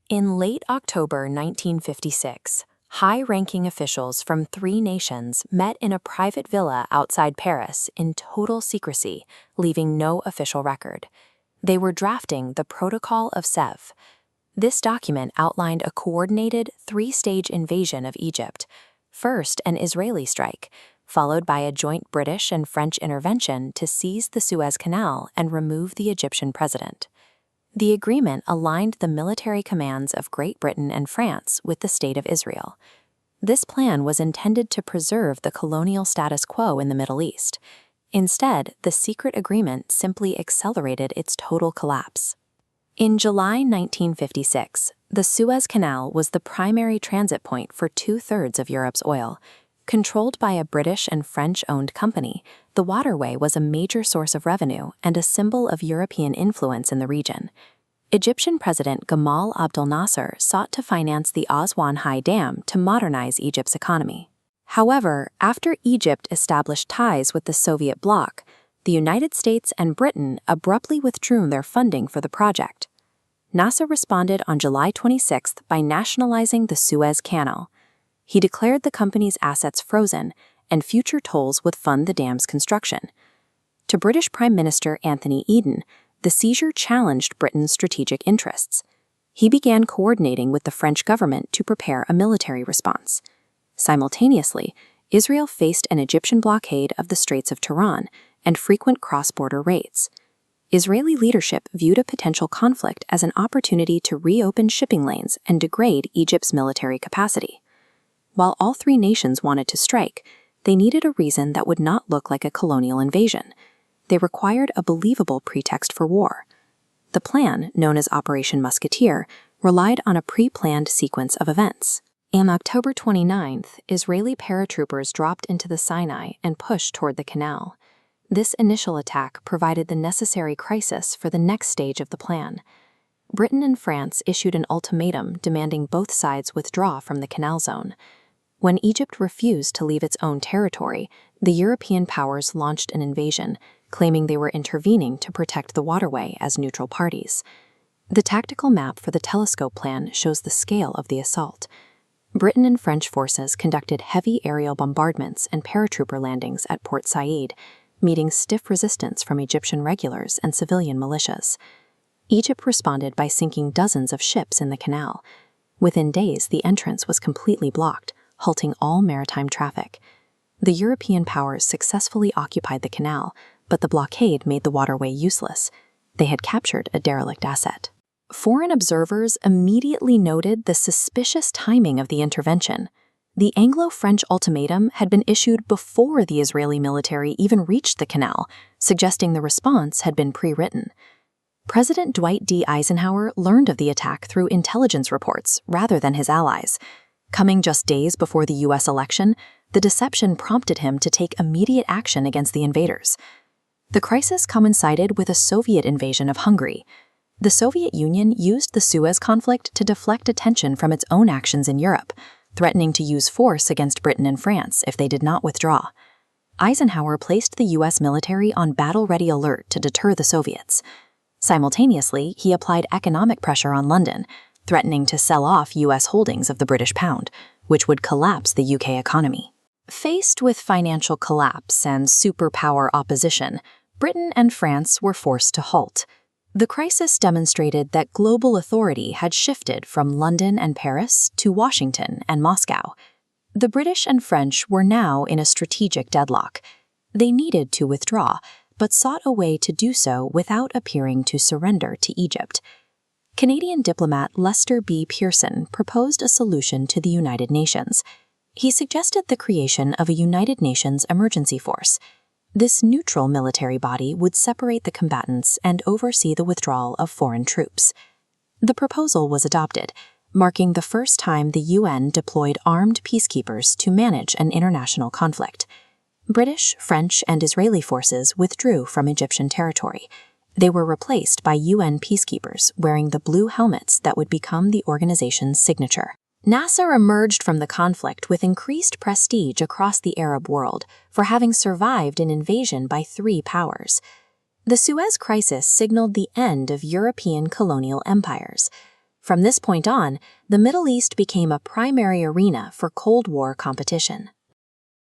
In late October 1956, high-ranking officials from 3 nations met in a private villa outside Paris in total secrecy, leaving no official record. They were drafting the Protocol of Suez. This document outlined a coordinated 3-stage invasion of Egypt. First, an Israeli strike, followed by a joint British and French intervention to seize the Suez Canal and remove the Egyptian president. The agreement aligned the military commands of Great Britain and France with the State of Israel. This plan was intended to preserve the colonial status quo in the Middle East. Instead, the secret agreement simply accelerated its total collapse. In July 1956, the Suez Canal was the primary transit point for 2/3 of Europe's oil. Controlled by a British and French-owned company, the waterway was a major source of revenue and a symbol of European influence in the region. Egyptian President Gamal Abdel Nasser sought to finance the Aswan High Dam to modernize Egypt's economy. However, after Egypt established ties with the Soviet bloc, the United States and Britain abruptly withdrew their funding for the project. Nasser responded on July 26 by nationalizing the Suez Canal. He declared the company's assets frozen, and future tolls would fund the dam's construction. To British Prime Minister Anthony Eden, the seizure challenged Britain's strategic interests. He began coordinating with the French government to prepare a military response. Simultaneously, Israel faced an Egyptian blockade of the Straits of Tiran and frequent cross-border raids. Israeli leadership viewed a potential conflict as an opportunity to reopen shipping lanes and degrade Egypt's military capacity. While all 3 nations wanted to strike, they needed a reason that would not look like a colonial invasion. They required a believable pretext for war. The plan, known as Operation Musketeer, relied on a pre-planned sequence of events. On October 29th, Israeli paratroopers dropped into the Sinai and pushed toward the canal. This initial attack provided the necessary crisis for the next stage of the plan. Britain and France issued an ultimatum demanding both sides withdraw from the canal zone. When Egypt refused to leave its own territory, the European powers launched an invasion, claiming they were intervening to protect the waterway as neutral parties. The tactical map for the telescope plan shows the scale of the assault. Britain and French forces conducted heavy aerial bombardments and paratrooper landings at Port Said, meeting stiff resistance from Egyptian regulars and civilian militias. Egypt responded by sinking dozens of ships in the canal. Within days, the entrance was completely blocked, halting all maritime traffic. The European powers successfully occupied the canal, but the blockade made the waterway useless. They had captured a derelict asset. Foreign observers immediately noted the suspicious timing of the intervention. The Anglo-French ultimatum had been issued before the Israeli military even reached the canal, suggesting the response had been pre-written. President Dwight D. Eisenhower learned of the attack through intelligence reports rather than his allies. Coming just days before the U.S. election, the deception prompted him to take immediate action against the invaders. The crisis coincided with a Soviet invasion of Hungary. The Soviet Union used the Suez conflict to deflect attention from its own actions in Europe, threatening to use force against Britain and France if they did not withdraw. Eisenhower placed the U.S. military on battle-ready alert to deter the Soviets. Simultaneously, he applied economic pressure on London, threatening to sell off U.S. holdings of the British pound, which would collapse the UK economy. Faced with financial collapse and superpower opposition, Britain and France were forced to halt. The crisis demonstrated that global authority had shifted from London and Paris to Washington and Moscow. The British and French were now in a strategic deadlock. They needed to withdraw, but sought a way to do so without appearing to surrender to Egypt. Canadian diplomat Lester B. Pearson proposed a solution to the United Nations. He suggested the creation of a United Nations emergency force. This neutral military body would separate the combatants and oversee the withdrawal of foreign troops. The proposal was adopted, marking the first time the UN deployed armed peacekeepers to manage an international conflict. British, French, and Israeli forces withdrew from Egyptian territory. They were replaced by UN peacekeepers wearing the blue helmets that would become the organization's signature. Nasser emerged from the conflict with increased prestige across the Arab world for having survived an invasion by 3 powers. The Suez Crisis signaled the end of European colonial empires. From this point on, the Middle East became a primary arena for Cold War competition.